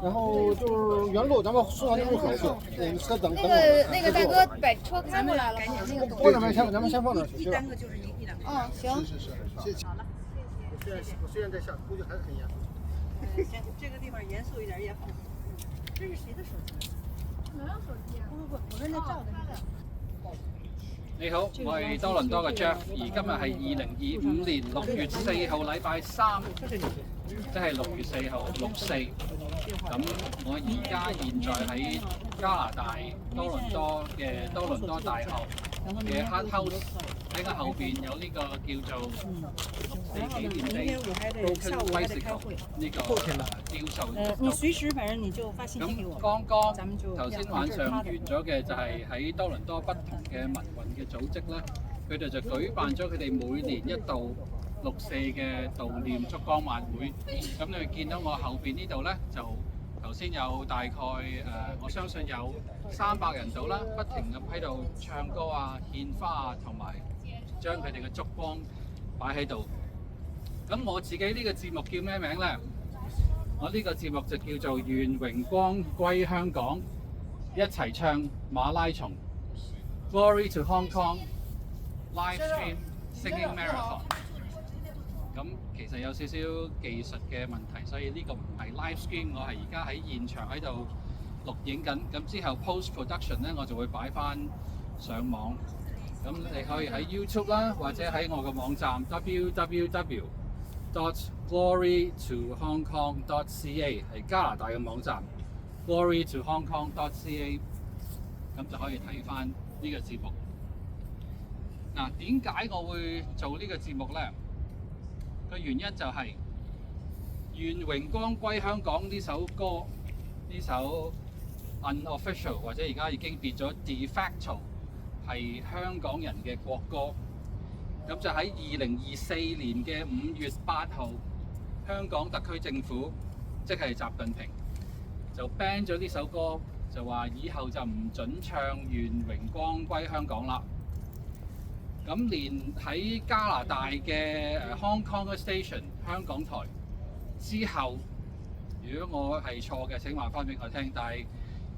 然后就是原路，咱们送完之后回去，车等。那个大哥把车开过来了吗？放这边先，咱们先放这儿去。单个就是一两个。嗯，行。是，谢谢。好了，谢谢。我虽然在下，估计还是很严肃。行，这个地方严肃一点也好。这是谁的手机？哪有手機啊？不，我說你照的。你好，我係多倫多嘅 Jeff， 而今日係2025年6月4號禮拜3，即係6月4號6四。咁我而家現在喺加拿大多倫多嘅多倫多大學嘅 Hart House， 喺我後邊有呢個叫做6四紀念地 Broken Bicycle 呢個雕塑。你隨時反正你就發信息給我。剛剛頭先晚上完咗嘅就係喺多倫多不同嘅民運嘅組織咧，佢哋就舉辦咗佢哋每年一度6四嘅悼念燭光晚會。咁你見到我後邊呢度咧，就頭先有大概我相信有300人到啦，不停咁喺度唱歌啊、獻花啊，同埋將佢哋嘅燭光擺喺度。咁我自己呢個節目叫咩名咧？我呢個節目就叫做願榮光歸香港，一齊唱馬拉松 Glory to Hong Kong Live Stream Singing Marathon。咁其實有少少技術嘅問題，所以呢個唔係 live stream， 我係而家喺現場喺度錄影緊。咁之後 post production 咧，我就會擺翻上網。咁你可以喺 YouTube 啦，或者喺我嘅網站 www.GloryToHongKong.CA 係加拿大嘅網站 GloryToHongKong.CA， 咁就可以睇翻呢個節目。嗱，點解我會做呢個節目咧？個原因就係《願榮光歸香港》呢首歌，呢首 unofficial 或者而家已經變咗 de facto 係香港人嘅國歌。咁就喺2024年嘅5月8號，香港特區政府即係習近平就 ban 咗呢首歌，就話以後就唔準唱《願榮光歸香港》啦。咁連喺加拿大嘅Hong Kong Station 香港台之後，如果我係錯嘅，請話翻俾我聽。但係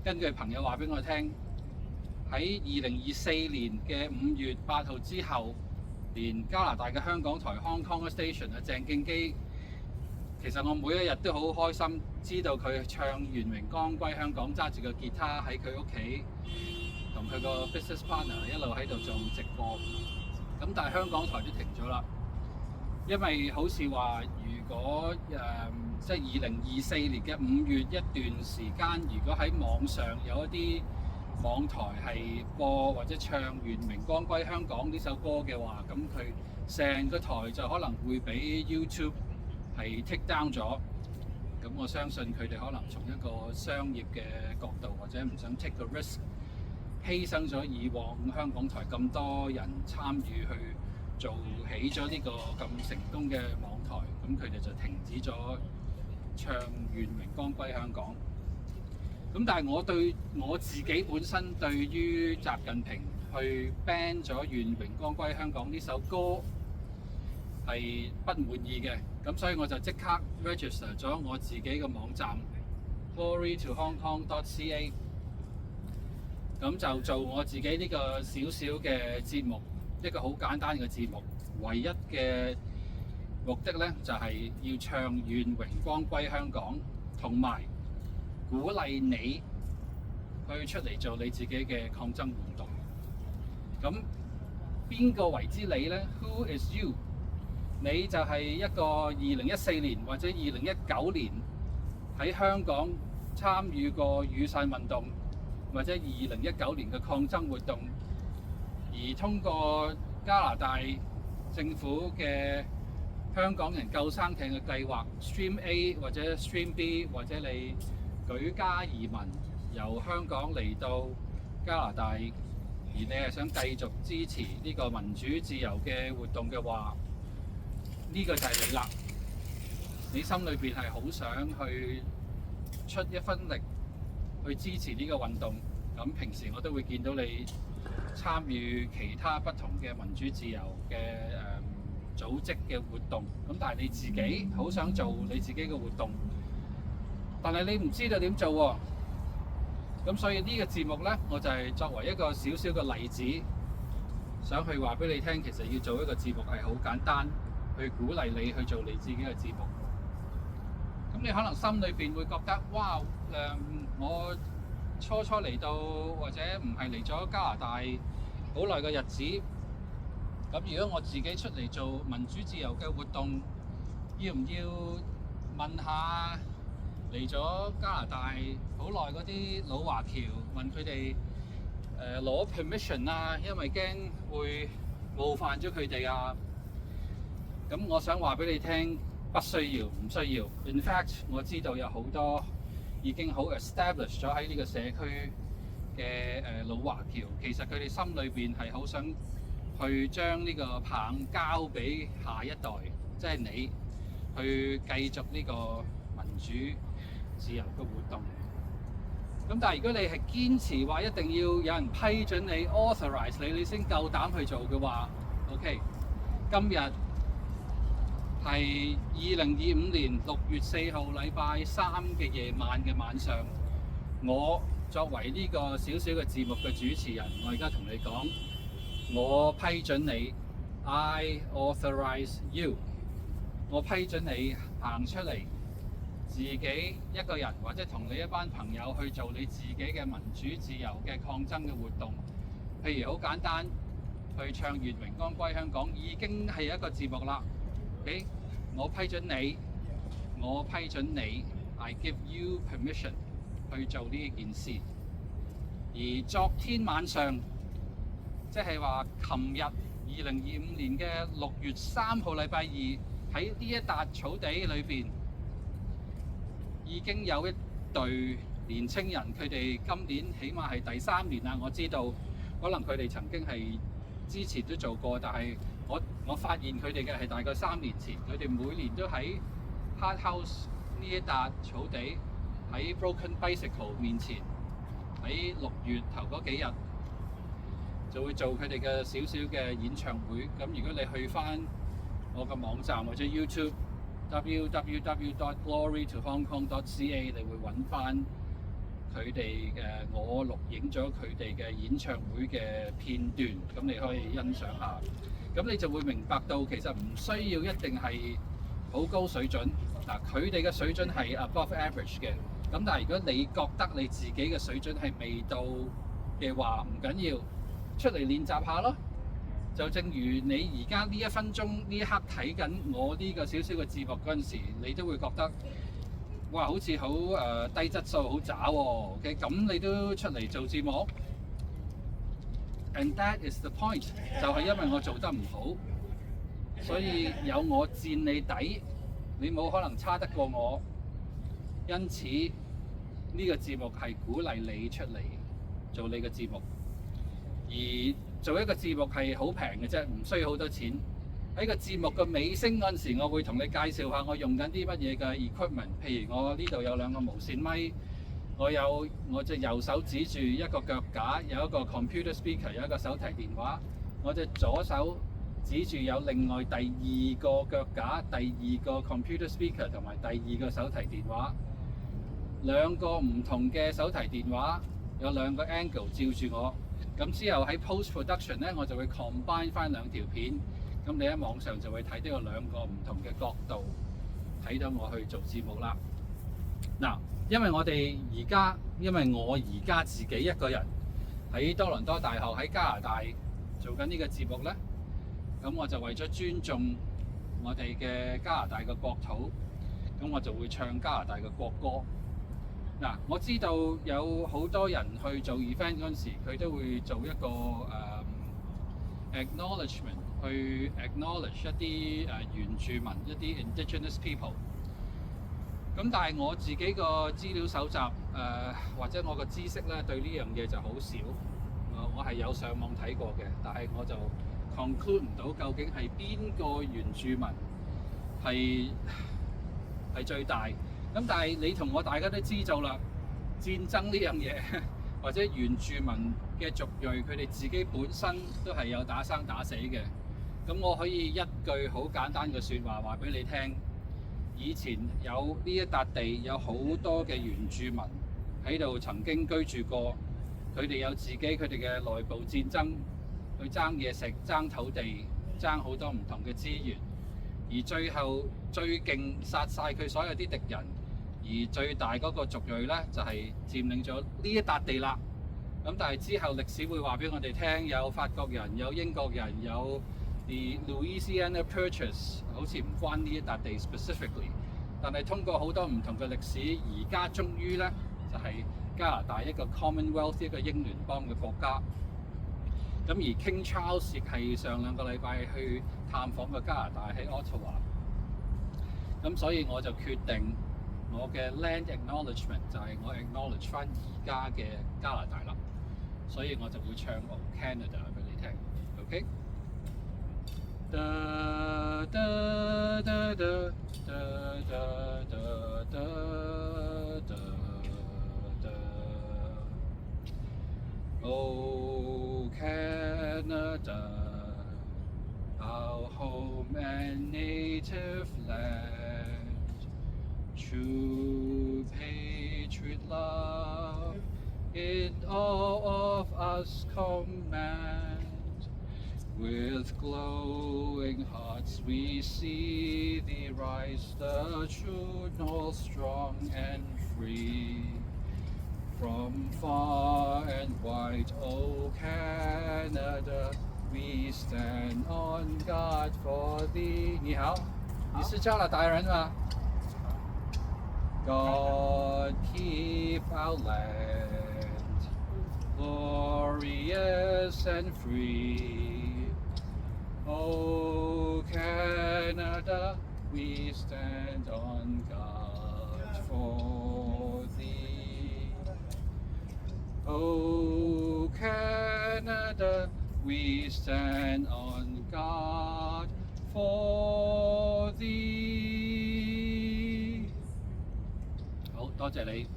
根據朋友話俾我聽，喺2024年嘅5月8號之後，連加拿大嘅香港台 Hong Kong Station 啊鄭敬基，其實我每一日都好開心，知道佢唱《願榮光歸香港》，揸住個吉他喺佢屋企，同佢個 business partner 一路喺度做直播。咁但係香港台都停咗啦，因為好似話，如果即係2024年嘅5月一段時間，如果喺網上有一啲網台係播或者唱《願榮光歸香港》呢首歌嘅話，咁佢成個台就可能會俾 YouTube 係 take down 咗。咁我相信佢哋可能從一個商業嘅角度，或者唔想 take 個 risk。犧牲咗以往香港台咁多人參與去做起咗呢個咁成功嘅網台，咁佢哋就停止咗唱《願榮光歸香港》。咁但係我對我自己本身對於習近平去 ban 咗《願榮光歸香港》呢首歌係不滿意嘅，咁所以我就即刻 register 咗我自己嘅網站 GloryToHongKong.CA。咁就做我自己呢個小小嘅節目，一個好簡單嘅節目。唯一嘅目的咧，就係要唱《願榮光歸香港》，同埋鼓勵你去出嚟做你自己嘅抗爭活動。咁邊個為之你咧 ？Who is you？ 你就係一個2014年或者2019年喺香港參與過雨傘運動，或者2019年嘅抗爭活動，而通過加拿大政府嘅香港人救生艇嘅計劃 Stream A 或者 Stream B， 或者你舉家移民由香港嚟到加拿大，而你係想繼續支持呢個民主自由嘅活動嘅話，呢個就係你啦。你心裏邊係好想去出一分力去支持呢個運動，咁平時我都會見到你參與其他不同嘅民主自由嘅組織嘅活動，咁但係你自己好想做你自己嘅活動，但係你唔知道點做喎。咁所以呢個節目呢，我就係作為一個小小嘅例子，想去話俾你聽，其實要做一個節目係好簡單，去鼓勵你去做你自己嘅節目。咁你可能心裏邊會覺得，哇，我初嚟到或者唔係嚟咗加拿大好耐嘅日子，咁如果我自己出嚟做民主自由嘅活動，要唔要問下嚟咗加拿大好耐嗰啲老華僑，問佢哋攞 permission 啊，因為驚會冒犯咗佢哋啊。咁我想話俾你聽，不需要，唔需要。In fact， 我知道有好多已經好 establish 咗喺呢個社區嘅老華僑，其實佢哋心裏邊係好想去將呢個棒交俾下一代，即係你去繼續呢個民主自由嘅活動。咁但係如果你係堅持話一定要有人批准你 authorize 你先夠膽去做嘅話 ，OK， 今日係2025年6月4號禮拜3嘅夜晚嘅晚上，我作為呢個小小嘅節目嘅主持人，我而家同你講，我批准你 ，I authorize you， 我批准你行出嚟，自己一個人或者同你一班朋友去做你自己嘅民主自由嘅抗爭嘅活動。譬如好簡單，去唱《願榮光歸香港》已經係一個節目啦。Okay？ 我批准你，我批准你 ，I give you permission 去做呢件事。而昨天晚上，即係話琴日2025年嘅6月3號禮拜2，喺呢一笪草地裏邊，已經有一隊年青人，佢哋今年起碼係第3年啦。我知道可能佢哋曾經係之前都做過，但係我發現佢哋嘅係大概3年前，佢哋每年都喺 Hart House 呢一笪草地，喺 Broken Bicycle 面前，喺6月頭嗰幾日就會做佢哋嘅少少嘅演唱會。咁如果你去翻我嘅網站或者 YouTube www.GloryToHongKong.CA， 你會揾翻佢哋我錄影咗佢哋嘅演唱會嘅片段，咁你可以欣賞下。咁你就會明白到其實唔需要一定係好高水準。嗱，佢哋嘅水準係 above average 嘅。咁但係如果你覺得你自己嘅水準係未到嘅話，唔緊要，出嚟練習下咯。就正如你而家呢1分鐘呢一刻睇緊我呢個少少嘅節目嗰陣時，你都會覺得哇，好似好低質素，好渣喎。OK， 咁你都出嚟做節目 ，and that is the point， 就係因為我做得唔好，所以有我佔你底，你冇可能差得過我。因此呢個節目係鼓勵你出嚟做你嘅節目，而做一個節目係好平嘅啫，唔需要好多錢。喺個節目嘅尾聲嗰陣時，我會同你介紹下我用緊啲乜嘢嘅 equipment。譬如我呢度有2個無線咪，我隻右手指住一個腳架，有一個 computer speaker， 有一個手提電話。我隻左手指住有另外第2個腳架、第2個 computer speaker 同埋第2個手提電話。2個唔同嘅手提電話，有2個 angle 照住我。咁之後喺 post production 咧，我就會 combine 翻2條片。咁你喺網上就會睇到有2個唔同嘅角度，睇到我去做節目啦。嗱，因為我而家自己一個人喺多倫多大學喺加拿大做緊呢個節目咧，咁我就為咗尊重我哋嘅加拿大嘅國土，咁我就會唱加拿大嘅國歌。嗱，我知道有好多人去做 event 嗰陣時，佢都會做一個Acknowledgement， 去 acknowledge 一啲原住民，一啲 Indigenous people。咁但係我自己個資料搜集或者我個知識咧，對呢樣嘢就好少。我係有上網睇過嘅，但係我就 conclude 唔到究竟係邊個原住民係最大。咁但係你同我大家都知道啦，戰爭呢樣嘢或者原住民嘅族裔，佢哋自己本身都係有打生打死嘅。咁我可以一句好簡單嘅説話話俾你聽，以前有呢一笪地有好多嘅原住民喺度曾經居住過，佢哋有自己佢哋嘅內部戰爭，去爭嘢食、爭土地、爭好多唔同嘅資源，而最後最勁殺晒佢所有啲敵人，而最大嗰個族裔咧就係佔領咗呢一笪地啦。咁但係之後歷史會話俾我哋聽，有法國人、有英國人、有 The Louisiana Purchase， 好似唔關呢一笪地 specifically， 但係通過好多唔同嘅歷史，而家終於咧就係加拿大一個 Commonwealth 一個英聯邦嘅國家。咁而 King Charles 亦係上2個禮拜去探訪嘅加拿大喺 Ottawa， 咁所以我就決定我嘅 Land Acknowledgement 就係我 acknowledge 翻而家嘅加拿大啦，所以我就會唱 O Canada 俾你聽 ，OK？ Da da da da da da da da da da O Canada, our home and native land, true patriot love in all of us command. With glowing hearts we see thee rise, the true north strong and free. From far and wide, O Canada, we stand on guard for thee. 你好，你是加拿大人吗？ God keep our land glorious and free. O Canada, we stand on guard for thee. O Canada, we stand on guard for thee. 好，多謝你。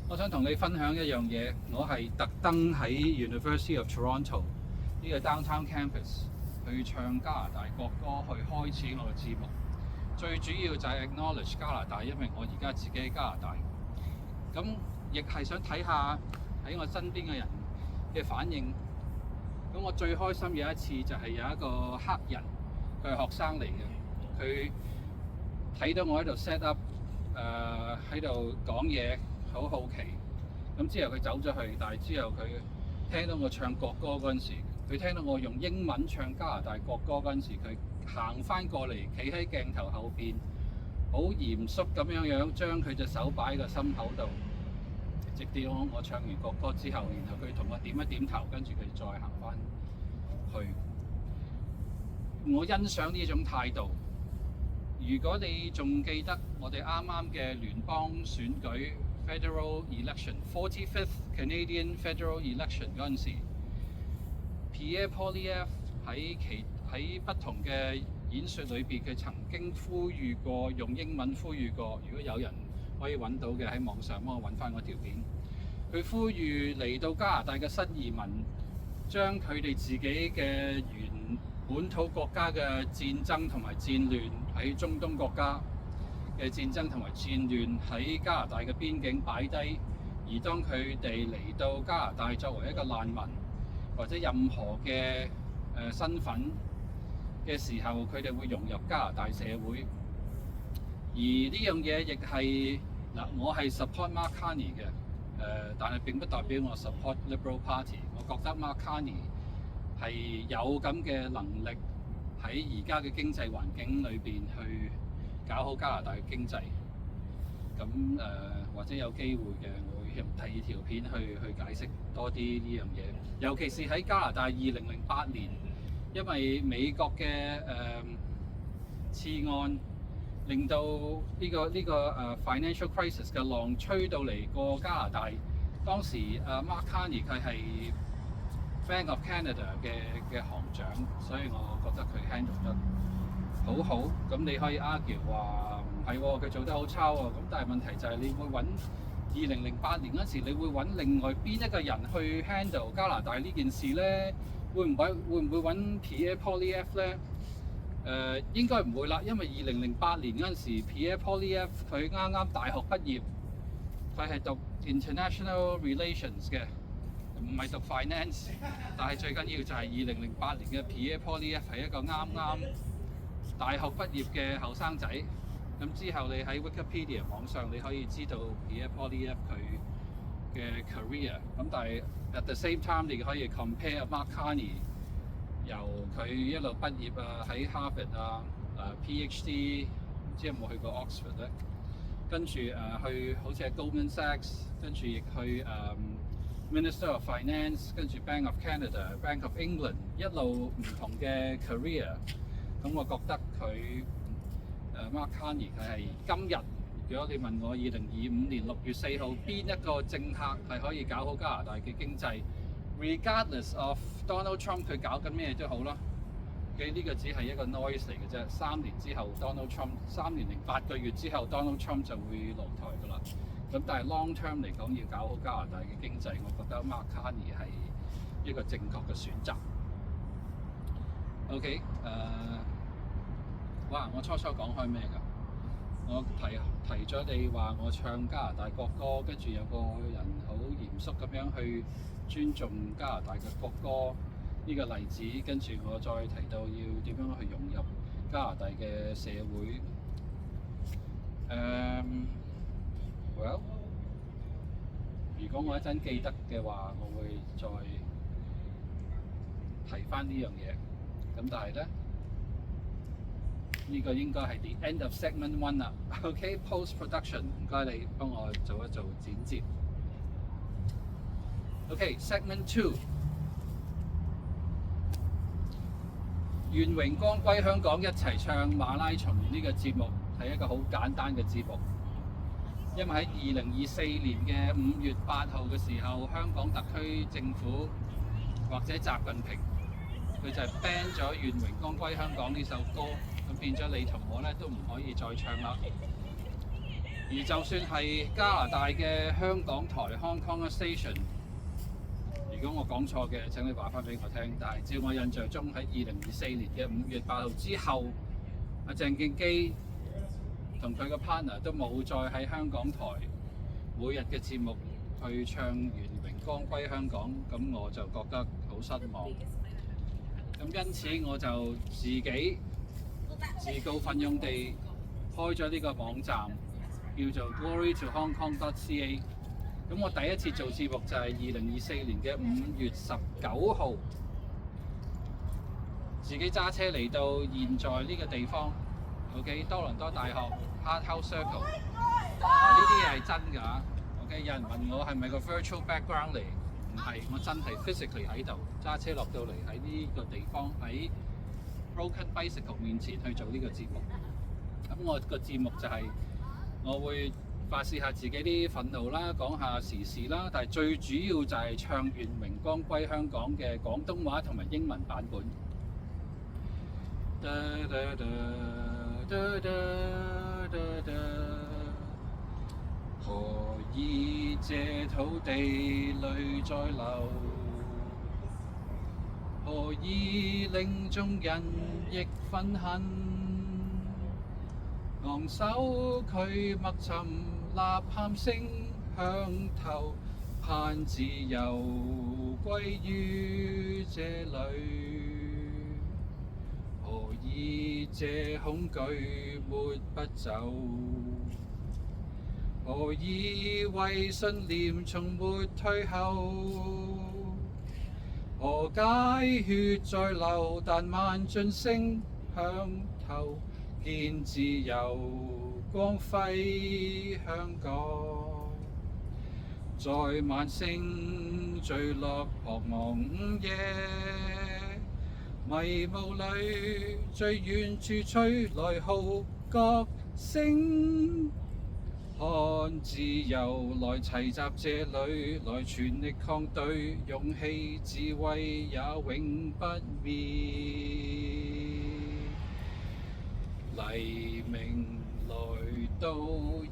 我想同你分享一樣嘢，我係特登喺 University of Toronto 呢個 Downtown Campus 去唱加拿大國歌，去開始我嘅節目。最主要就係 acknowledge 加拿大，因為我而家自己喺加拿大。咁亦係想睇下喺我身邊嘅人嘅反應。咁我最開心有一次就係有一個黑人，佢係學生嚟嘅，佢睇到我喺度 set up， 喺度講嘢，好好奇。咁之後佢走咗去，但係之後佢聽到我唱國歌嗰陣時，佢聽到我用英文唱加拿大國歌嗰陣時，佢行翻過嚟，企喺鏡頭後邊，好嚴肅咁樣將佢隻手擺喺個心口度。直到我唱完國歌之後，然後佢同我點一點頭，跟住佢再行翻去。我欣賞呢種態度。如果你仲記得我哋啱啱嘅聯邦選舉 Federal Election 45th Canadian Federal Election 嗰陣時 ，Pierre Poilievre 喺不同嘅演說裏邊，佢曾經呼籲過，用英文呼籲過。如果有人可以揾到嘅喺網上，幫我揾翻嗰條片。佢呼籲嚟到加拿大嘅新移民，將佢哋自己嘅本土國家嘅戰爭同埋戰亂，喺中東國家嘅戰爭同埋戰亂喺加拿大嘅邊境擺低，而當佢哋嚟到加拿大作為一個難民或者任何嘅身份嘅時候，佢哋會融入加拿大社會。而呢樣嘢亦係嗱，我係 support Mark Carney 嘅，但係並不代表我 support Liberal Party。我覺得 Mark Carney 係有咁嘅能力喺而家嘅經濟環境裏邊去搞好加拿大嘅經濟。咁或者有機會嘅，我會用第2條片去解釋多啲呢樣嘢。尤其是喺加拿大2008年，因為美國嘅次按，令到呢個 financial crisis 嘅浪吹到嚟過加拿大。當時Mark Carney 佢係 Bank of Canada 嘅行長，所以我覺得佢 handle 得好好。咁你可以 argue 話唔係喎，佢做得好差喎。咁但係問題就係你會揾2008年嗰時，你會揾另外邊一個人去 handle 加拿大呢件事咧？會唔會揾 Pierre Poilievre 咧？應該唔會啦，因為2008年嗰陣時 ，Pierre Poilievre 佢啱啱大學畢業，佢係讀 International Relations 嘅，唔係讀 Finance。但係最緊要就係2008年嘅 Pierre Poilievre係一個啱啱大學畢業嘅後生仔。咁之後你喺 Wikipedia 網上你可以知道 Pierre Poilievre 佢嘅 career。咁但係 at the same time 你可以 compare Mark Carney。由佢一路畢業啊，喺 Harvard 啊，PhD 唔知有冇去過 Oxford 咧？跟住去好似係 Goldman Sachs， 跟住亦去Minister of Finance， 跟住 Bank of Canada、Bank of England， 一路唔同嘅 career。咁我覺得佢Mark Carney 佢係今日，如果你問我2025年6月4號邊一個政客係可以搞好加拿大嘅經濟？ Regardless of Donald Trump 佢搞緊咩都好啦，呢個只係一個 noise 嚟嘅啫。3年之後 Donald Trump， 3年零8個月之後 Donald Trump 就會落台㗎啦。咁但係 long term 嚟講要搞好加拿大嘅經濟，我覺得 Mark Carney 係一個正確嘅選擇。OK， 哇！我初講開咩㗎？我提咗你話我唱加拿大國歌，跟住有個人好嚴肅咁樣去尊重加拿大嘅國歌呢個例子，跟住我再提到要點樣去融入加拿大嘅社會。Well， 如果我一陣記得嘅話，我會再提翻呢樣嘢。咁但係咧，呢個應該係 the end of segment 1啦。OK， post production， 唔該你幫我做一做剪接。OK， segment 2， 願榮光歸香港，一齊唱馬拉松呢個節目係一個好簡單嘅節目，因為喺2024年嘅5月8號嘅時候，香港特區政府或者習近平佢就係 ban 咗《願榮光歸香港》呢首歌，咁變咗你同我咧都唔可以再唱啦。而就算係加拿大嘅香港台 HongKong.CA， 如果我講錯嘅，請你話翻俾我聽。但係照我印象中喺2024年嘅5月8號之後，阿鄭敬基同佢個 partner 都冇再喺香港台每日嘅節目去唱《願榮光歸香港》，咁我就覺得好失望。咁因此我就自己自告奮勇地開咗呢個網站，叫做 GloryToHongKong.CA。咁我第一次做節目就係2024年嘅5月19號，自己揸車嚟到現在呢個地方 ，OK， 多倫多大學 Hart House Circle。呢啲嘢係真㗎 ，OK。有人問我係咪個 virtual background 嚟？唔係，我真係 physically 喺度揸車落到嚟喺呢個地方，喺 Broken Bicycle 面前去做呢個節目。咁我個節目就係我會發泄下自己啲憤怒啦，講下時事啦，但係最主要就係唱《願榮光歸香港》嘅廣東話同埋英文版本。何以這土地淚在流？何以令眾人亦憤恨？昂首拒默沉，吶喊聲響透，盼自由歸於這裏。何以這恐懼抹不走？何以為信念從沒退後？何解血在流，但萬盡聲響透，見自由光輝香港。在萬星墜落彷徨午夜，迷霧裏最遠處吹來號角聲。看自由來齊集這裏，來全力抗對，勇氣智慧也永不滅。黎明來到，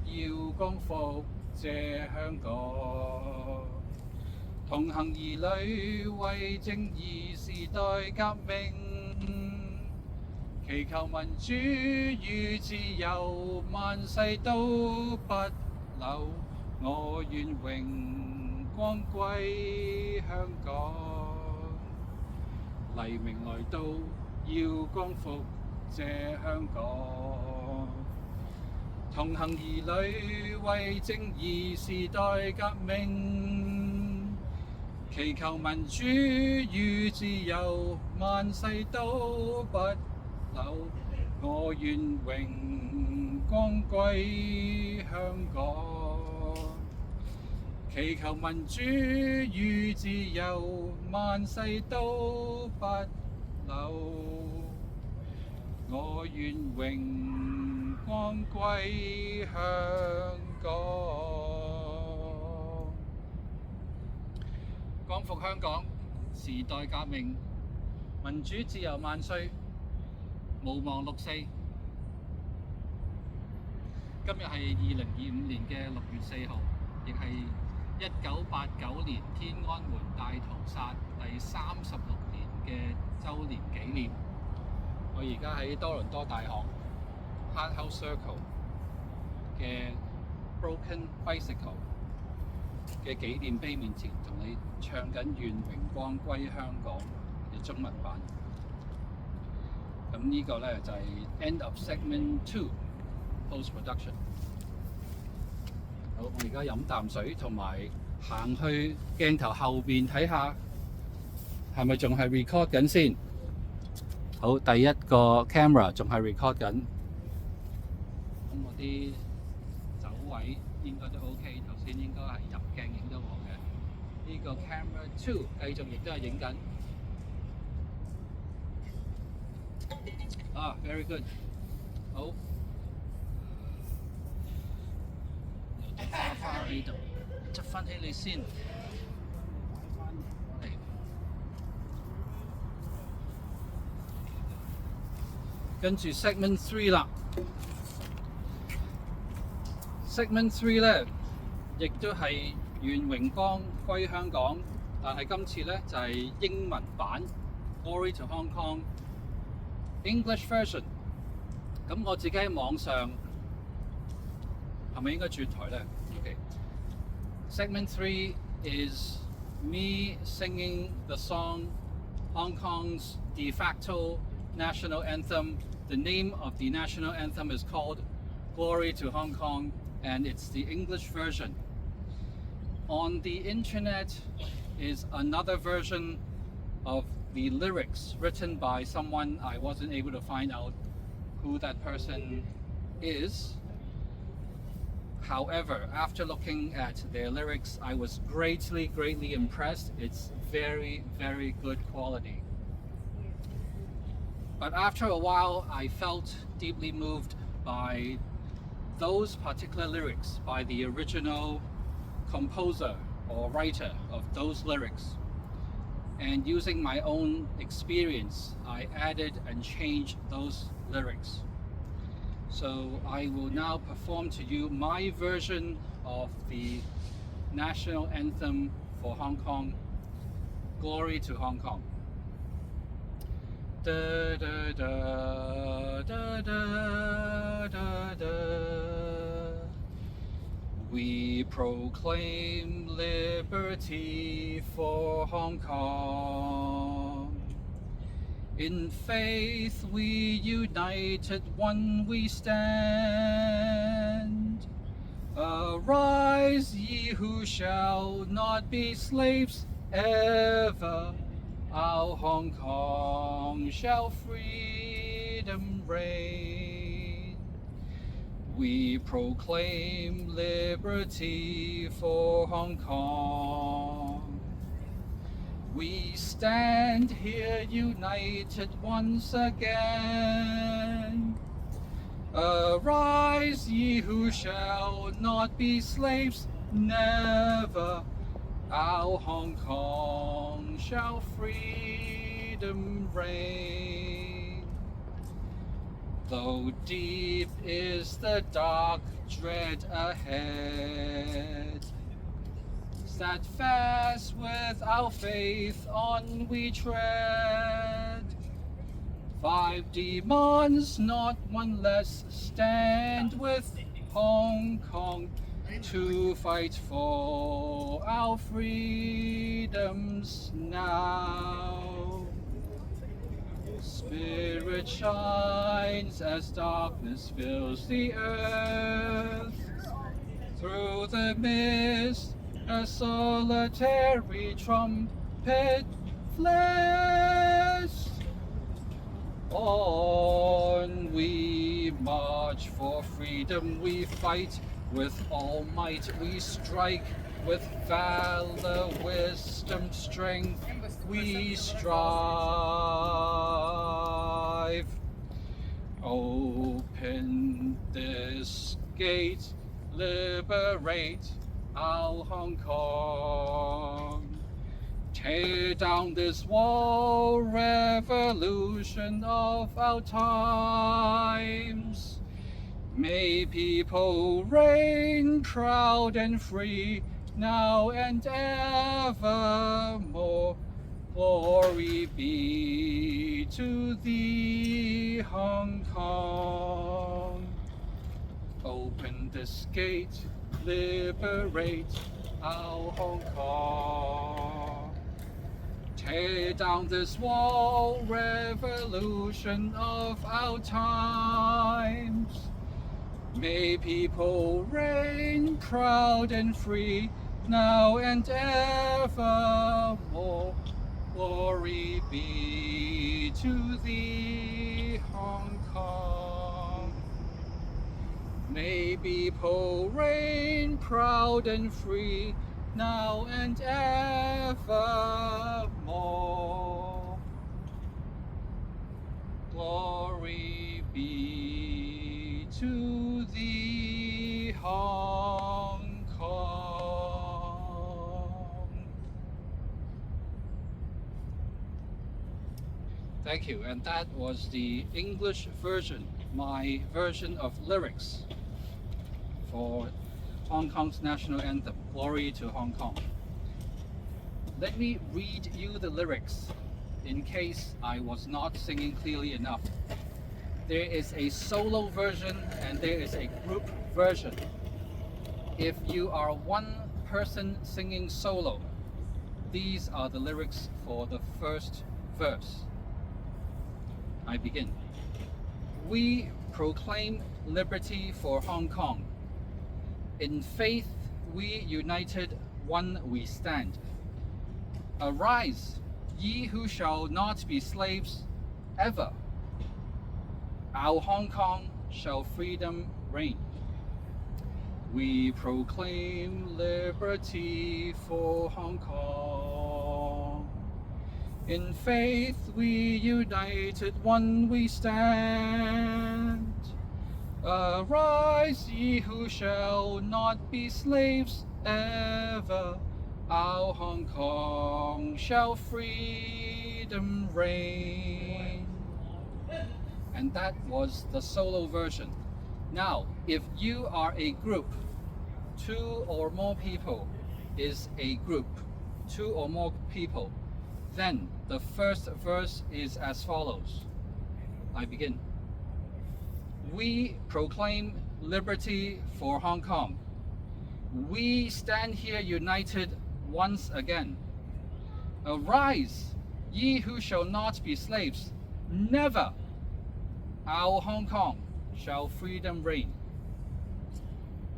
耀光復這香港，同行兒女為正義時代革命。祈求民主與自由萬世都不朽。我願榮光歸香港，黎明來到要光復這香港。同行兒女為正義時代革命，祈求民主與自由萬世都不朽。我願榮光歸香港，祈求民主與自由萬世都不朽。我願榮光歸香港，光復香港，時代革命，民主自由萬歲，無忘6·4。今日係2025年嘅6月4號，亦係1989年天安門大屠殺第36年嘅週年紀念。我而家喺多倫多大學 Hart House Circle 嘅 Broken Bicycle 嘅紀念碑面前，同你唱緊《願榮光歸香港》嘅中文版。咁呢個咧就係 End of Segment 2 Post Production。好，我而家飲啖水，同埋行去鏡頭後邊睇下，係咪仲係 record 緊先？好，第一個 camera 仲係 record 緊。咁我啲走位應該都 OK， 頭先應該係入鏡影到我嘅。呢個 camera 2繼續亦都係影緊。啊 ，very good。好，有啲花花喺度，執翻起你先。跟住 segment 3啦 ，segment 3咧，亦都係願榮光歸香港，但係今次咧就係英文版 Glory to Hong Kong English version。咁我自己喺網上係咪應該轉台咧 ？OK。Segment 3 is me singing the song Hong Kong's de facto national anthem. The name of the national anthem is called Glory to Hong Kong, and it's the English version. On the internet is another version of the lyrics written by someone I wasn't able to find out who that person is. However, after looking at their lyrics, I was greatly impressed. It's very good quality. But after a while, I felt deeply moved by those particular lyrics, by the original composer or writer of those lyrics. And using my own experience, I added and changed those lyrics. So I will now perform to you my version of the national anthem for Hong Kong, Glory to Hong Kong. Da da da da da da da. We proclaim liberty for Hong Kong. In faith we united, one we stand. Arise, ye who shall not be slaves ever. Our Hong Kong shall freedom reign. We proclaim liberty for Hong Kong. We stand here united once again. Arise, ye who shall not be slaves, never. Our Hong Kong shall freedom reign. Though deep is the dark dread ahead, steadfast with our faith on we tread. 5 demands, not one less. Stand with Hong Kong to fight for our freedoms now. Spirit shines as darkness fills the earth. Through the mist, a solitary trumpet flares. On we march for freedom, we fight with all might, we strike with valor, wisdom, strength, we strive. Open this gate, liberate our Hong Kong. Tear down this wall, revolution of our times. May people reign proud and free, now and evermore. Glory be to thee, Hong Kong. Open this gate, liberate our Hong Kong. Tear down this wall, revolution of our times. May people reign proud and free, now and evermore. Glory be to thee, Hong Kong. May people reign proud and free, now and evermore. Glory be to thee, Hong Kong. Thank you, and that was the English version, my version of lyrics for Hong Kong's national anthem, Glory to Hong Kong. Let me read you the lyrics in case I was not singing clearly enough. There is a solo version and there is a group version. If you are one person singing solo, these are the lyrics for the first verse. I begin. We proclaim liberty for Hong Kong. In faith we united, one we stand. Arise, ye who shall not be slaves ever. Our Hong Kong shall freedom reign. We proclaim liberty for Hong Kong. In faith we united, one we stand. Arise, ye who shall not be slaves ever. Our Hong Kong shall freedom reign. And that was the solo version. Now, if you are a group, 2 or more people is a group, 2 or more people, then the first verse is as follows. I begin. We proclaim liberty for Hong Kong. We stand here united once again. Arise, ye who shall not be slaves, never. Our Hong Kong shall freedom reign.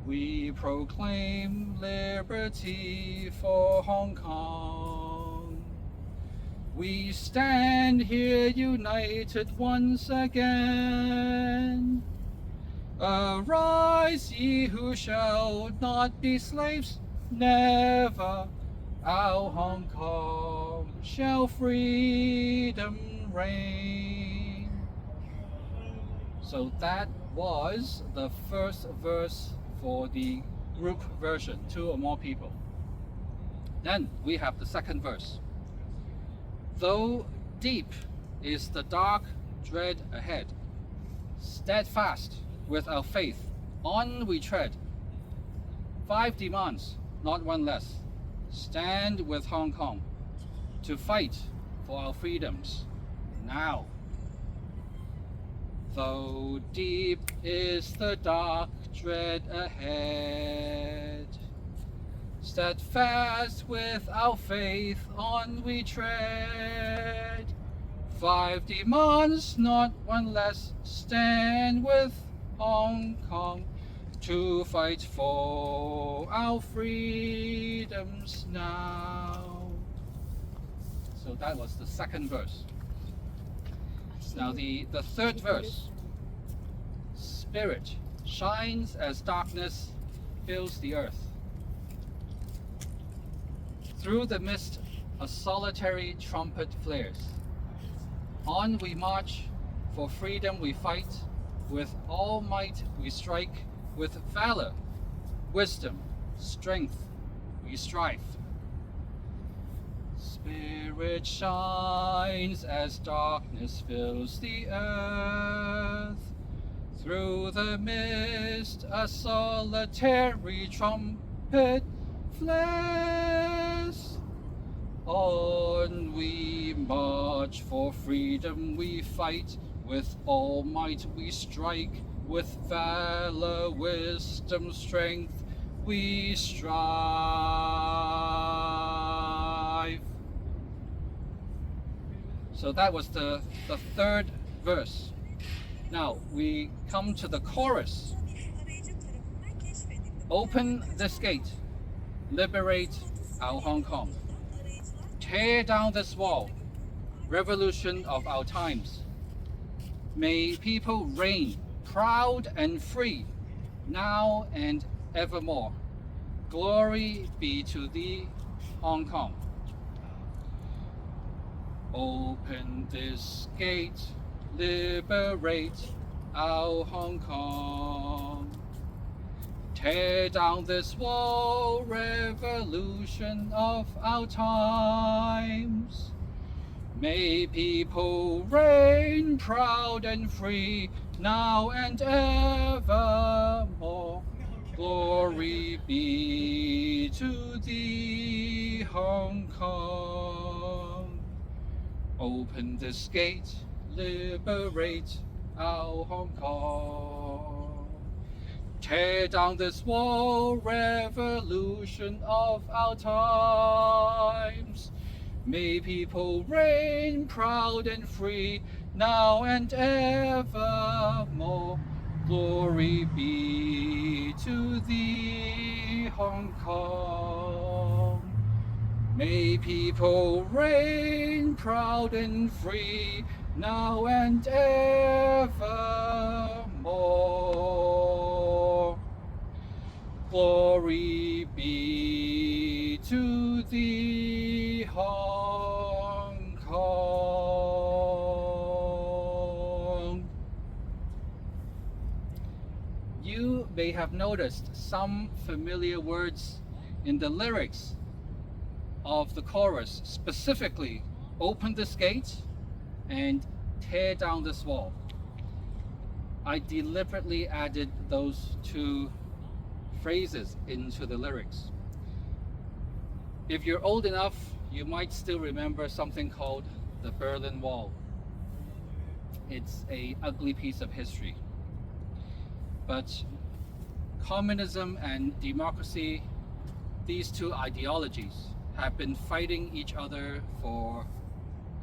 We proclaim liberty for Hong Kong. We stand here united once again. Arise, ye who shall not be slaves, never. Our Hong Kong shall freedom reign. So that was the first verse for the group version, 2 or more people. Then we have the second verse. Though deep is the dark dread ahead, steadfast with our faith, on we tread. 5 demands, not one less. Stand with Hong Kong to fight for our freedoms now. Though deep is the dark dread ahead, steadfast with our faith on we tread. 5 demands, not one less, stand with Hong Kong to fight for our freedoms now. So that was the second verse. Now the third verse. Spirit shines as darkness fills the earth. Through the mist a solitary trumpet flares. On we march, for freedom we fight, with all might we strike, with valor, wisdom, strength we strive. Spirit shines as darkness fills the earth. Through the mist a solitary trumpet flares. On we march, for freedom we fight, with all might we strike, with valor, wisdom, strength we strive. So that was the third verse. Now we come to the chorus. Open this gate, liberate our Hong Kong. Tear down this wall, revolution of our times. May people reign proud and free, now and evermore. Glory be to thee, Hong Kong. Open this gate, liberate our Hong Kong. Tear down this wall, revolution of our times. May people reign proud and free, now and evermore. Glory be to thee, Hong Kong. Open this gate, liberate our Hong Kong. Tear down this wall, revolution of our times. May people reign proud and free, now and evermore. Glory be to thee, Hong Kong. May people reign proud and free, now and evermore. Glory be to thee, Hong Kong. You may have noticed some familiar words in the lyrics of the chorus, specifically open this gate and tear down this wall. I deliberately added those two phrases into the lyrics. If you're old enough, you might still remember something called the Berlin Wall. It's an ugly piece of history. But communism and democracy, these two ideologies, have been fighting each other for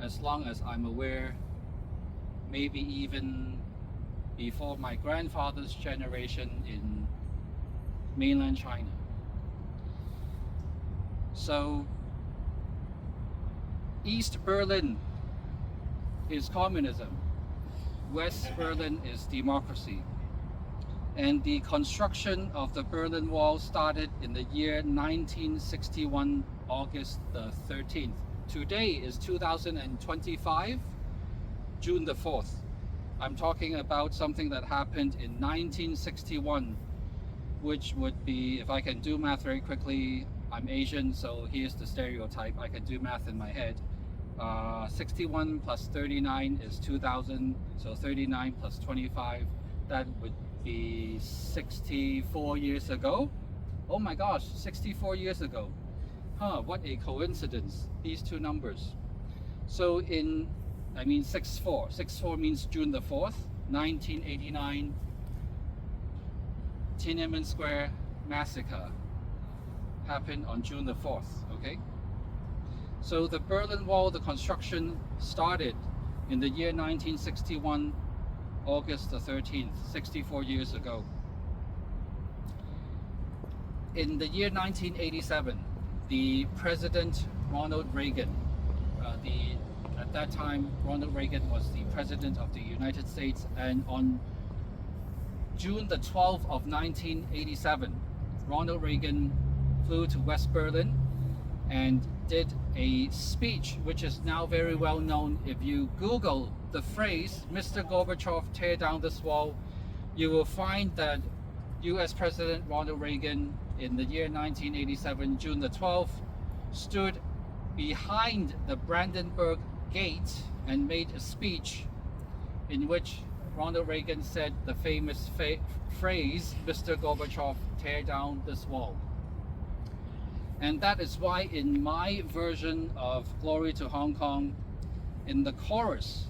as long as I'm aware, maybe even before my grandfather's generation in mainland China. So East Berlin is communism, West Berlin is democracy. And the construction of the Berlin Wall started in the year 1961, August the 13th. Today is 2025, June the 4th. I'm talking about something that happened in 1961, which would be, if I can do math very quickly, I'm Asian, so here's the stereotype. I can do math in my head. 61 plus 39 is 2000, so 39 plus 25, that would be 64 years ago. Oh my gosh, 64 years ago. What a coincidence, these two numbers. So 64 means June the 4th. 1989 Tiananmen Square massacre happened on June the 4th, okay? So the Berlin Wall, the construction started in the year 1961, August the 13th, 64 years ago. In the year 1987, the President Ronald Reagan, at that time Ronald Reagan was the President of the United States, and on June the 12th of 1987, Ronald Reagan flew to West Berlin and did a speech which is now very well known. If you Google the phrase, Mr. Gorbachev, tear down this wall, you will find that US President Ronald Reagan in the year 1987, June the 12th, stood behind the Brandenburg Gate and made a speech in which Ronald Reagan said the famous phrase, Mr. Gorbachev, tear down this wall. And that is why in my version of Glory to Hong Kong, in the chorus,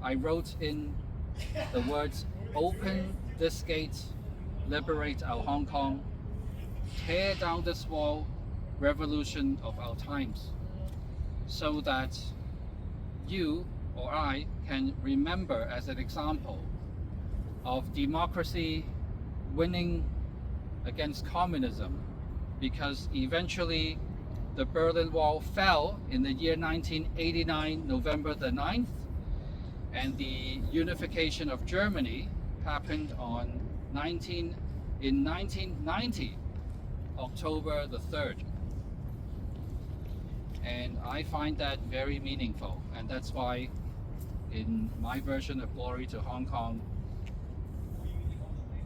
I wrote in the words, open this gate, liberate our Hong Kong, tear down this wall, revolution of our times, so that you or I can remember as an example of democracy winning against communism, because eventually the Berlin Wall fell in the year 1989, November the 9th, and the unification of Germany happened in 1990, October the 3rd. And I find that very meaningful, and that's why in my version of Glory to Hong Kong,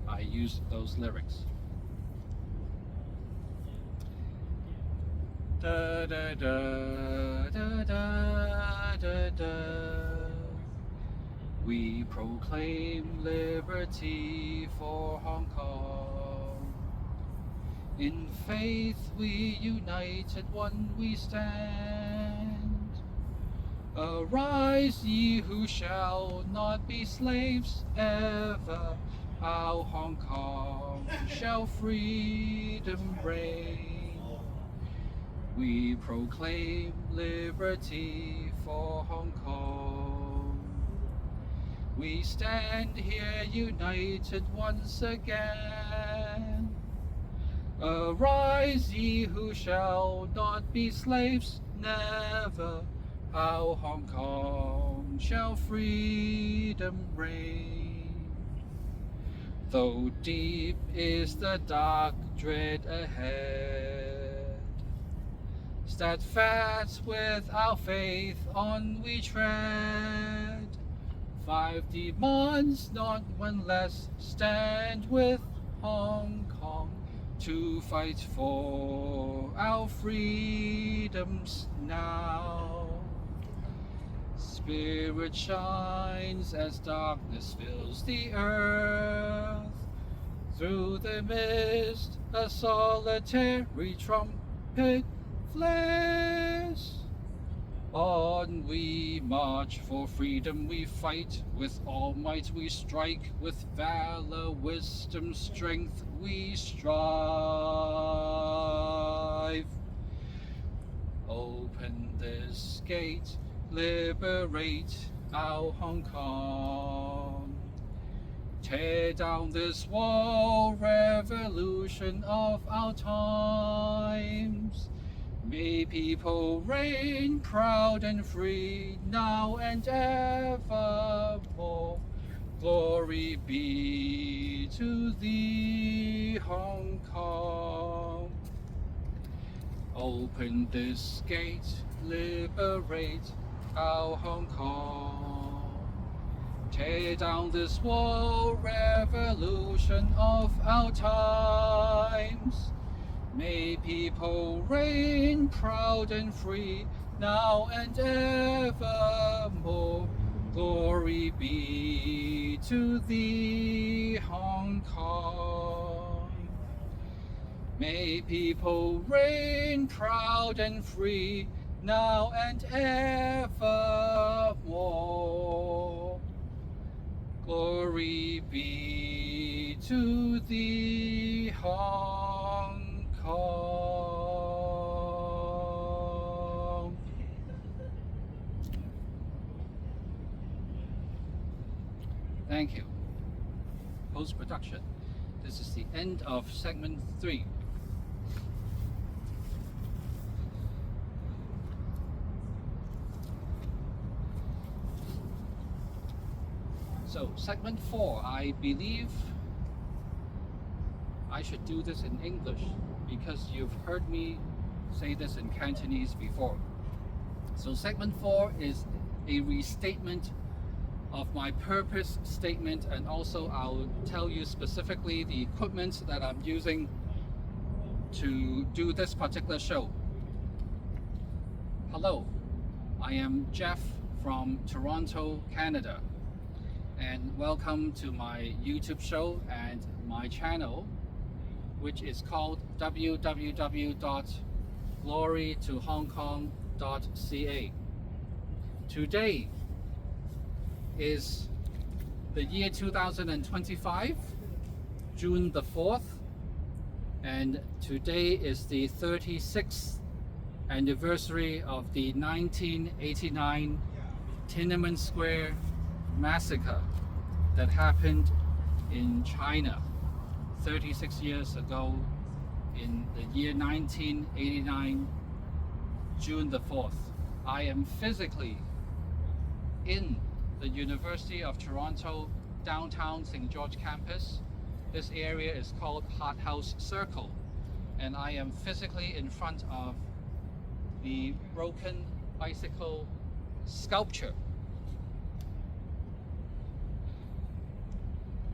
I use those lyrics. Da da da da da da da. We proclaim liberty for Hong Kong. In faith we united, one we stand. Arise, ye who shall not be slaves ever. Our Hong Kong shall freedom reign. We proclaim liberty for Hong Kong. We stand here united once again. Arise, ye who shall not be slaves, never. Our Hong Kong shall freedom reign. Though deep is the dark dread ahead, steadfast with our faith on we tread. 5 demands, not one less, stand with Hong Kong to fight for our freedoms now. Spirit shines as darkness fills the earth. Through the mist a solitary trumpet flares. On we march, for freedom we fight, with all might we strike, with valor, wisdom, strength we strive. Open this gate, liberate our Hong Kong. Tear down this wall, revolution of our times. May people reign proud and free now and evermore. Glory be to thee, Hong Kong. Open this gate, liberate our Hong Kong. Tear down this wall, revolution of our times. May people reign proud and free now and evermore. Glory be to thee, Hong Kong. May people reign proud and free now and evermore. Glory be to thee, Hong Kong. Thank you. Post-production. This is the end of segment 3. So segment 4, I believe I should do this in English because you've heard me say this in Cantonese before. So segment 4 is a restatement of my purpose statement, and also I'll tell you specifically the equipment that I'm using to do this particular show. Hello, I am Jeff from Toronto, Canada, and welcome to my YouTube show and my channel, which is called www.GloryToHongKong.CA. Today is the year 2025, June the 4th, and today is the 36th anniversary of the 1989 Tiananmen Square massacre that happened in China 36 years ago in the year 1989, June the 4th. I am physically in the University of Toronto downtown St. George campus. This area is called Hart House Circle, and I am physically in front of the broken bicycle sculpture,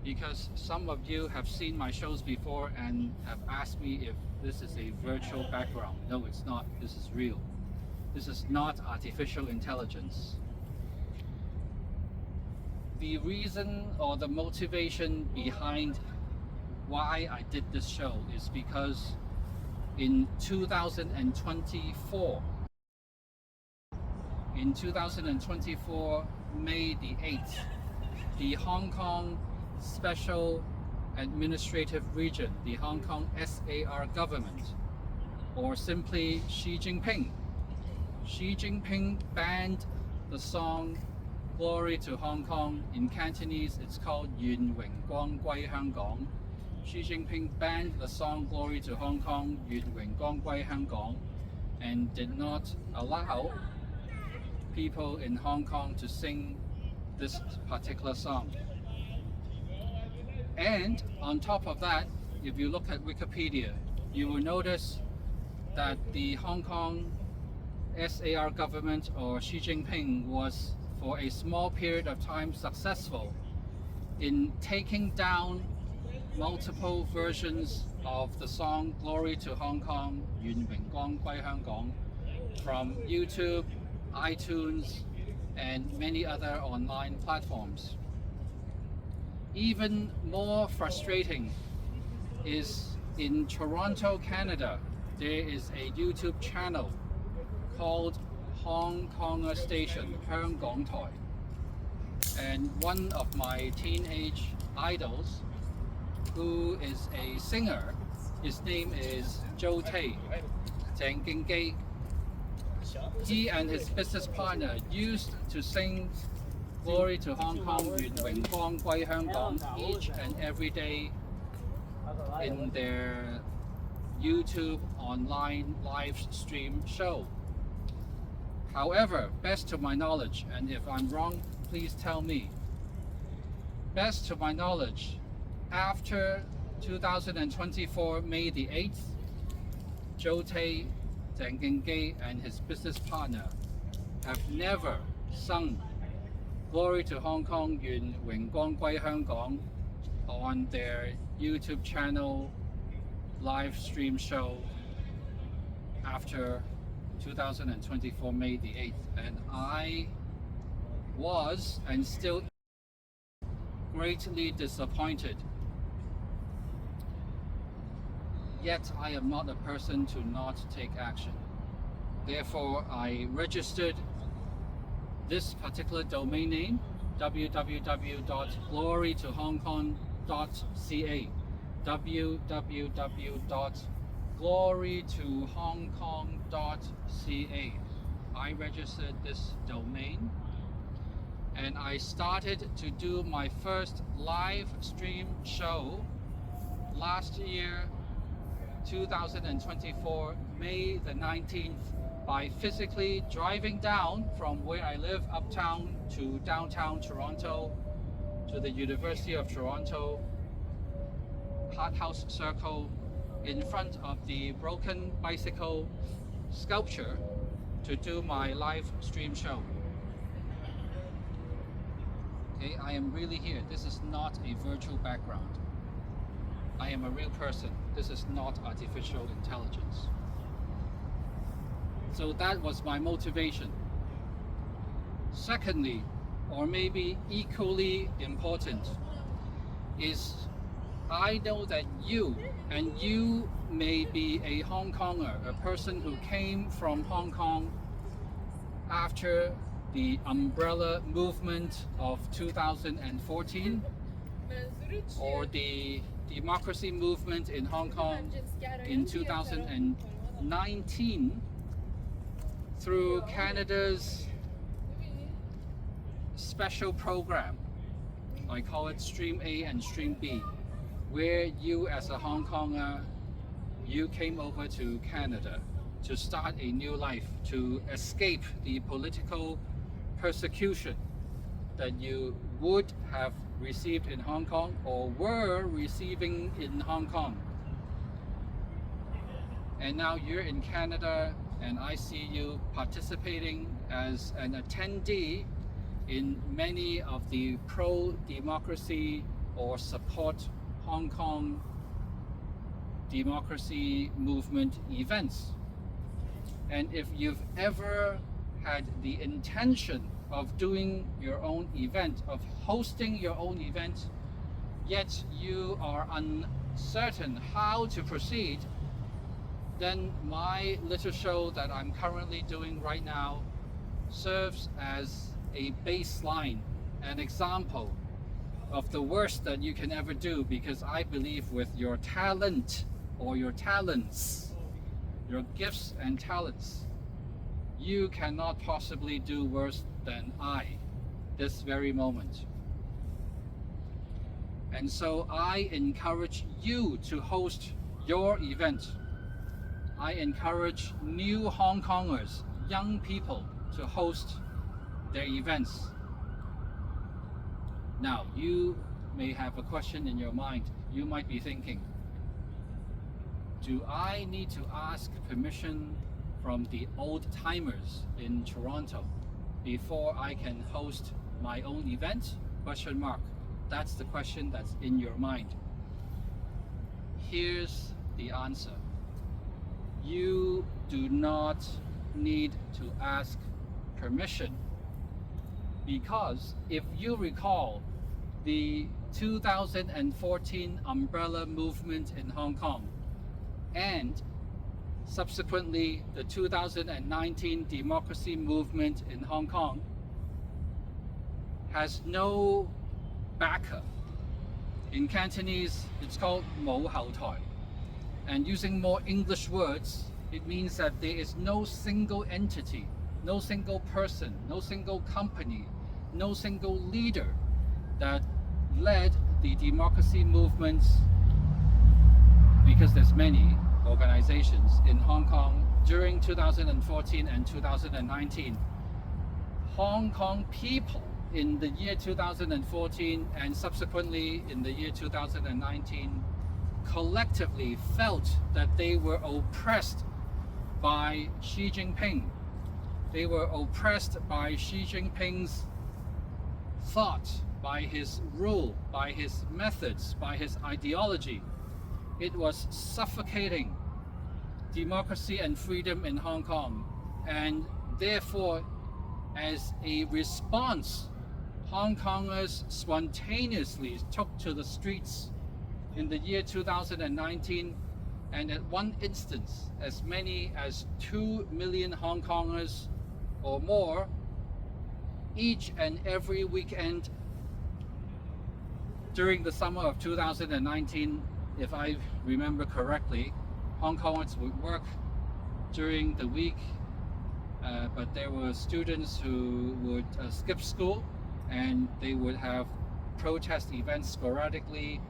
because some of you have seen my shows before and have asked me if this is a virtual background. No, it's not. This is real. This is not artificial intelligence. The reason or the motivation behind why I did this show is because in 2024, May the 8th, the Hong Kong Special Administrative Region, the Hong Kong SAR government, or simply Xi Jinping banned the song Glory to Hong Kong. In Cantonese, it's called願榮光歸香港. Xi Jinping banned the song Glory to Hong Kong, 願榮光歸香港, and did not allow people in Hong Kong to sing this particular song. And on top of that, if you look at Wikipedia, you will notice that the Hong Kong SAR government, or Xi Jinping, was for a small period of time successful in taking down multiple versions of the song Glory to Hong Kong, 願榮光歸香港, from YouTube, iTunes, and many other online platforms. Even more frustrating is in Toronto, Canada, there is a YouTube channel called Hong Konger Station, 香港台. And one of my teenage idols, who is a singer, his name is Zhou Fengsuo. He and his business partner used to sing Glory to Hong Kong, 願榮光歸香港, each and every day in their YouTube online live stream show. However, best to my knowledge, and if I'm wrong, please tell me, best to my knowledge, after 2024 May the 8th, Zhou Fengsuo and his business partner have never sung Glory to Hong Kong, 願榮光歸香港 on their YouTube channel live stream show after 2024 May the 8th. And I was and still greatly disappointed. Yet I am not a person to not take action. Therefore, I registered this particular domain name www.GloryToHongKong.CA, www.GloryToHongKong.CA. I registered this domain and I started to do my first live stream show last year, 2024, May the 19th, by physically driving down from where I live uptown to downtown Toronto, to the University of Toronto, Hart House Circle, in front of the broken bicycle sculpture to do my live stream show. Okay, I am really here. This is not a virtual background. I am a real person. This is not artificial intelligence. So that was my motivation. Secondly, or maybe equally important, is I know that you, and you may be a Hong Konger, a person who came from Hong Kong after the umbrella movement of 2014, or the democracy movement in Hong Kong in 2019, through Canada's special program. I call it Stream A and Stream B, where you as a Hong Konger, you came over to Canada to start a new life, to escape the political persecution that you would have received in Hong Kong or were receiving in Hong Kong. And now you're in Canada, and I see you participating as an attendee in many of the pro-democracy or support Hong Kong democracy movement events. And if you've ever had the intention of doing your own event, of hosting your own event, yet you are uncertain how to proceed, then my little show that I'm currently doing right now serves as a baseline, an example of the worst that you can ever do, because I believe with your talent or your talents, your gifts and talents, you cannot possibly do worse than I this very moment. And so I encourage you to host your event. I encourage new Hong Kongers, young people, to host their events. Now, you may have a question in your mind. You might be thinking, do I need to ask permission from the old timers in Toronto before I can host my own event? Question mark. That's the question that's in your mind. Here's the answer. You do not need to ask permission, because if you recall the 2014 umbrella movement in Hong Kong and subsequently the 2019 democracy movement in Hong Kong has no backer. In Cantonese, it's called 冇後台. And using more English words, it means that there is no single entity, no single person, no single company, no single leader that led the democracy movements, because there's many organizations in Hong Kong during 2014 and 2019. Hong Kong people in the year 2014 and subsequently in the year 2019 collectively felt that they were oppressed by Xi Jinping. They were oppressed by Xi Jinping's thought, by his rule, by his methods, by his ideology. It was suffocating democracy and freedom in Hong Kong, and therefore, as a response, Hong Kongers spontaneously took to the streets in the year 2019, and at one instance, as many as 2 million Hong Kongers or more each and every weekend during the summer of 2019, if I remember correctly, Hong Kongers would work during the week, but there were students who would skip school, and they would have protest events sporadically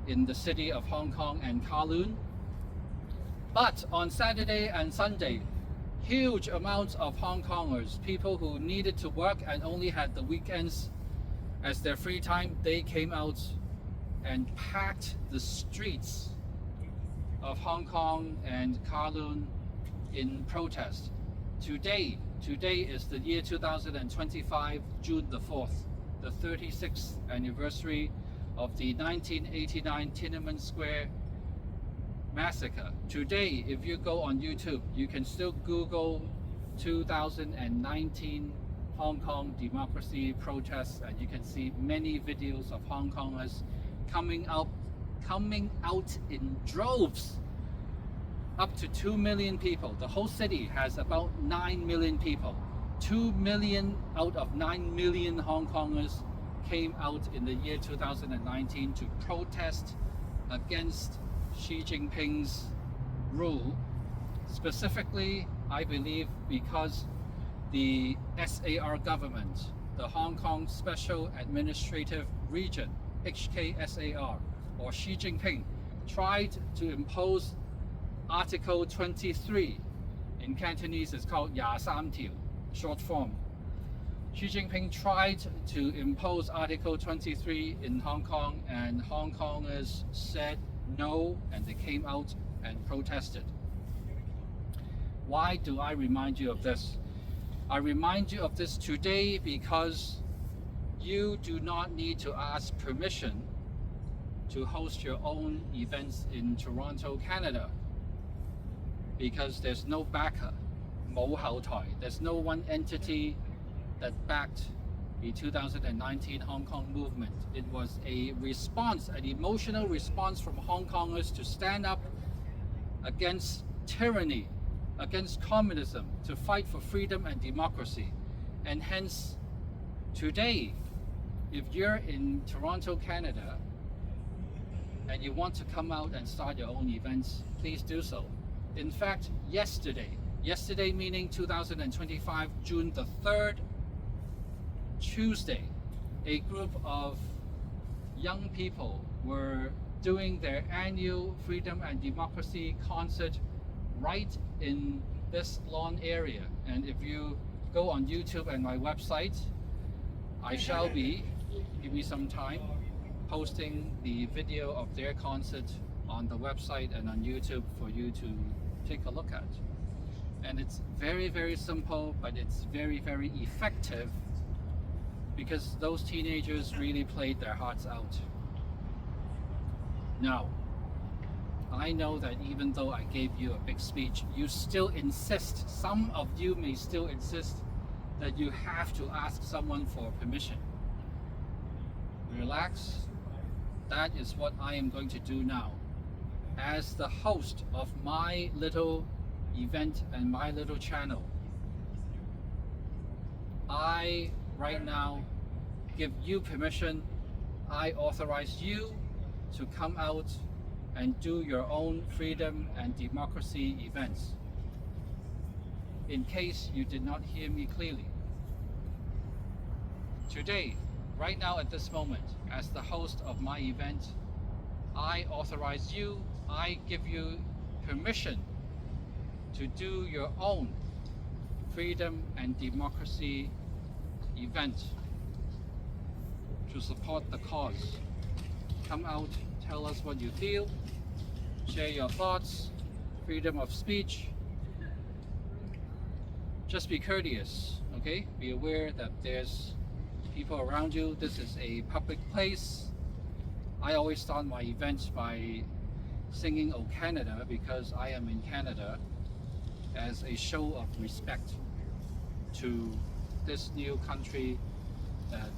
in the city of Hong Kong and Kowloon. But on Saturday and Sunday, huge amounts of Hong Kongers, people who needed to work and only had the weekends as their free time, they came out and packed the streets of Hong Kong and Kowloon in protest. Today is the year 2025, June the 4th, the 36th anniversary of the 1989 Tiananmen Square massacre. Today, if you go on YouTube, you can still Google 2019 Hong Kong democracy protests, and you can see many videos of Hong Kongers coming out in droves. Up to 2 million people. The whole city has about 9 million people. 2 million out of 9 million Hong Kongers came out in the year 2019 to protest against Xi Jinping's rule. Specifically, I believe because the SAR government, the Hong Kong Special Administrative Region, HKSAR, or Xi Jinping, tried to impose Article 23. In Cantonese, it's called 23條, short form. Xi Jinping tried to impose Article 23 in Hong Kong, and Hong Kongers said no, and they came out and protested. Why do I remind you of this? I remind you of this today because you do not need to ask permission to host your own events in Toronto, Canada, because there's no backer, 冇後台. There's no one entity that backed the 2019 Hong Kong movement. It was a response, an emotional response from Hong Kongers to stand up against tyranny, against communism, to fight for freedom and democracy. And hence, today, if you're in Toronto, Canada, and you want to come out and start your own events, please do so. In fact, yesterday meaning 2025, June the 3rd, Tuesday, a group of young people were doing their annual Freedom and Democracy concert right in this lawn area. And if you go on YouTube and my website, I shall be, give me some time, posting the video of their concert on the website and on YouTube for you to take a look at. And it's very, very simple, but it's very, very effective, because those teenagers really played their hearts out. Now, I know that even though I gave you a big speech, you still insist, some of you may still insist, that you have to ask someone for permission. Relax. That is what I am going to do now. As the host of my little event and my little channel, I right now give you permission. I authorize you to come out and do your own freedom and democracy events. In case you did not hear me clearly, today, right now at this moment, as the host of my event, I authorize you, I give you permission to do your own freedom and democracy event to support the cause. Come out, tell us what you feel, share your thoughts, freedom of speech. Just be courteous, okay? Be aware that there's people around you. This is a public place. I always start my events by singing "O Canada" because I am in Canada, as a show of respect to this new country that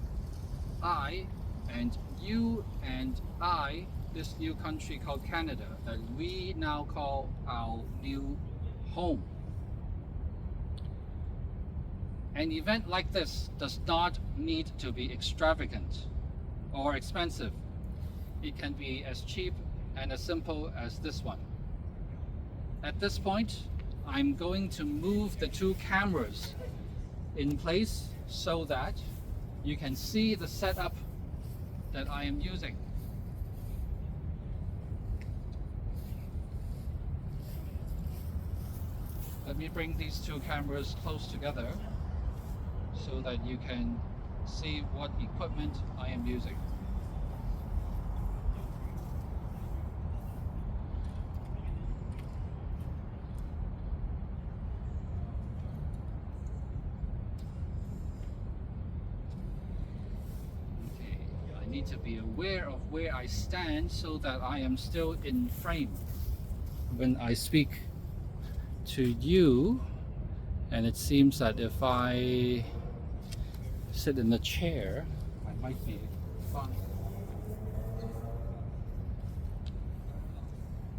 I and you and I, this new country called Canada, that we now call our new home. An event like this does not need to be extravagant or expensive. It can be as cheap and as simple as this one. At this point, I'm going to move the two cameras in place so that you can see the setup that I am using. Let me bring these two cameras close together so that you can see what equipment I am using. Okay, I need to be aware of where I stand so that I am still in frame when I speak to you. And it seems that if I sit in the chair, I might be fine.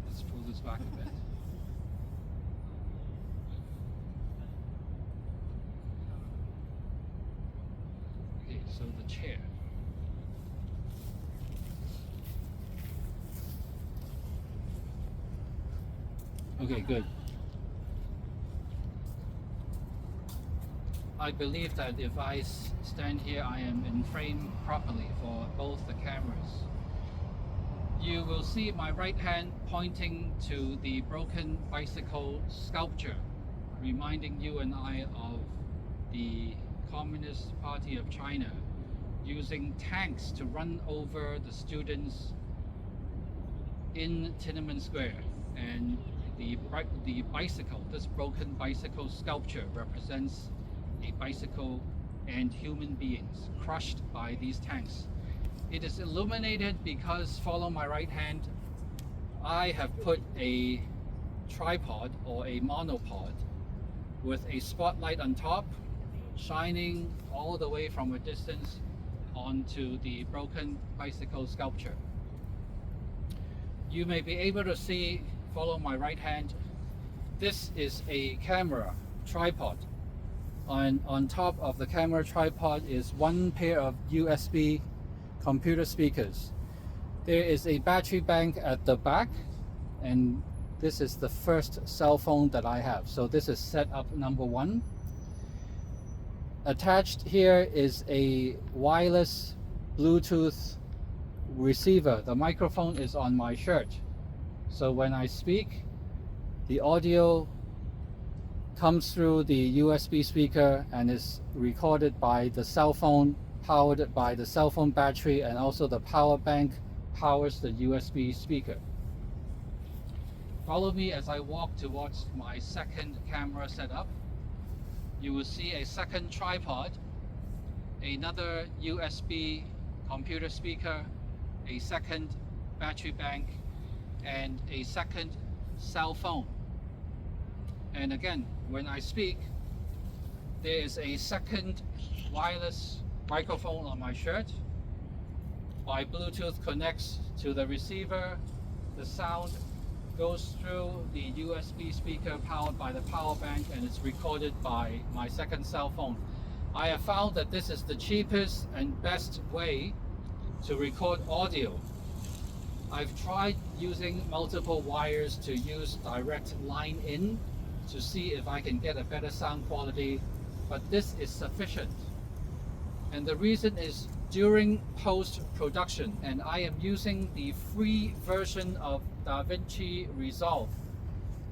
Let's pull this back a bit. Okay, so the chair. Okay, good. I believe that if I stand here, I am in frame properly for both the cameras. You will see my right hand pointing to the broken bicycle sculpture, reminding you and I of the Communist Party of China using tanks to run over the students in Tiananmen Square. And the bicycle, this broken bicycle sculpture, represents a bicycle and human beings crushed by these tanks. It is illuminated because, follow my right hand, I have put a tripod or a monopod with a spotlight on top, shining all the way from a distance onto the broken bicycle sculpture. You may be able to see, follow my right hand, this is a camera tripod. On top of the camera tripod is one pair of USB computer speakers. There is a battery bank at the back, and this is the first cell phone that I have. So this is setup number one. Attached here is a wireless Bluetooth receiver. The microphone is on my shirt. So when I speak, the audio comes through the USB speaker and is recorded by the cell phone, powered by the cell phone battery, and also the power bank powers the USB speaker. Follow me as I walk towards my second camera setup. You will see a second tripod, another USB computer speaker, a second battery bank, and a second cell phone. And again, when I speak, there is a second wireless microphone on my shirt. My Bluetooth connects to the receiver. The sound goes through the USB speaker powered by the power bank, and it's recorded by my second cell phone. I have found that this is the cheapest and best way to record audio. I've tried using multiple wires to use direct line in to see if I can get a better sound quality, but this is sufficient. And the reason is during post-production, and I am using the free version of DaVinci Resolve.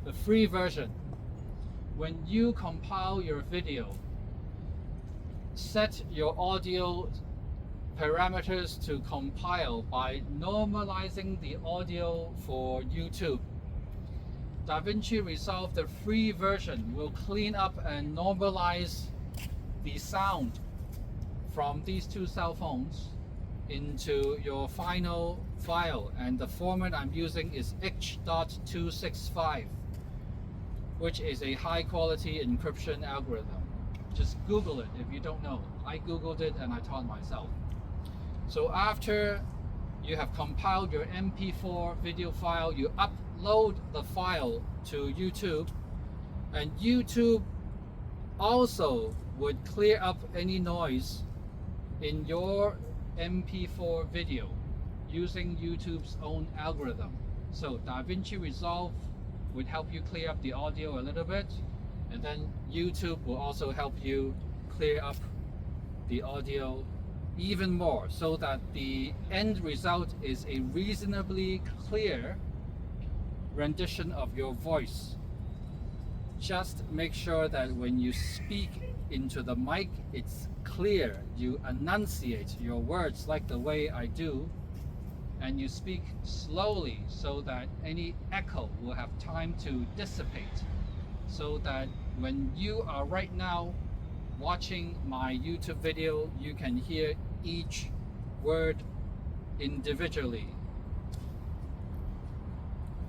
The free version. When you compile your video, set your audio parameters to compile by normalizing the audio for YouTube. DaVinci Resolve, the free version, will clean up and normalize the sound from these two cell phones into your final file, and the format I'm using is H.265, which is a high quality encryption algorithm. Just Google it if you don't know. I Googled it and I taught myself. So after you have compiled your MP4 video file, you upload the file to YouTube, and YouTube also would clear up any noise in your MP4 video using YouTube's own algorithm. So DaVinci Resolve would help you clear up the audio a little bit, and then YouTube will also help you clear up the audio even more, so that the end result is a reasonably clear rendition of your voice. Just make sure that when you speak into the mic, it's clear. You enunciate your words like the way I do, and you speak slowly so that any echo will have time to dissipate, so that when you are right now watching my YouTube video, you can hear each word individually.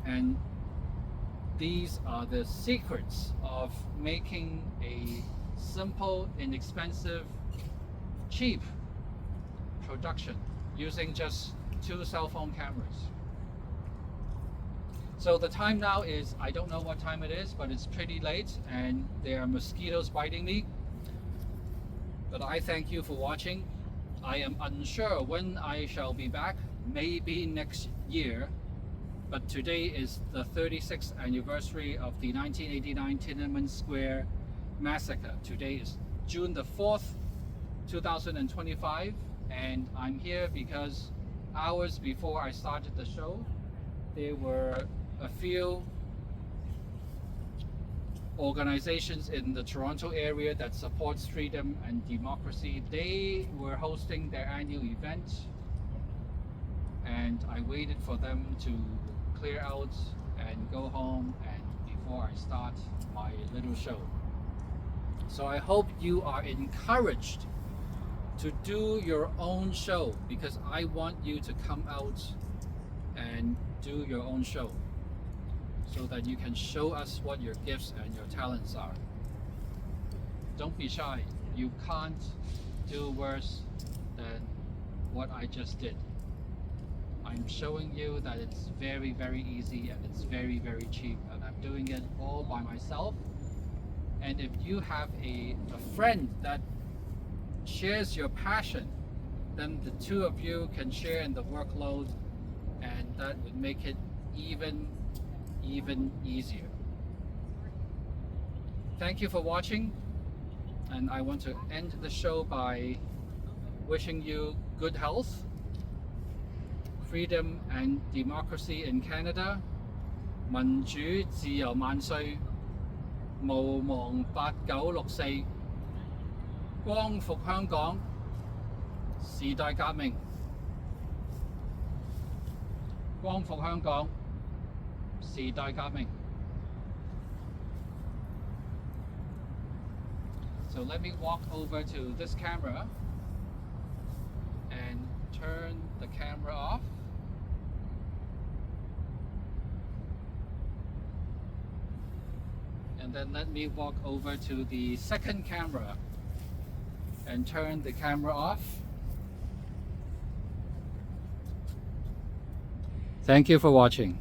And these are the secrets of making a simple, inexpensive, cheap production using just 2 cell phone cameras. So the time now is, I don't know what time it is, but it's pretty late and there are mosquitoes biting me. But I thank you for watching. I am unsure when I shall be back, maybe next year. But today is the 36th anniversary of the 1989 Tiananmen Square Massacre. Today is June the 4th, 2025, and I'm here because hours before I started the show, there were a few organizations in the Toronto area that supports freedom and democracy. They were hosting their annual event, and I waited for them to clear out and go home and before I start my little show. So I hope you are encouraged to do your own show, because I want you to come out and do your own show so that you can show us what your gifts and your talents are. Don't be shy. You can't do worse than what I just did. I'm showing you that it's very, very easy and it's very, very cheap, and I'm doing it all by myself. And if you have a friend that shares your passion, then the two of you can share in the workload, and that would make it even easier. Thank you for watching, and I want to end the show by wishing you good health, freedom and democracy in Canada, 民主自由萬歲，毋忘8964，光復香港，時代革命，光復香港，時代革命。So let me walk over to this camera and turn the camera off. And then let me walk over to the second camera and turn the camera off. Thank you for watching.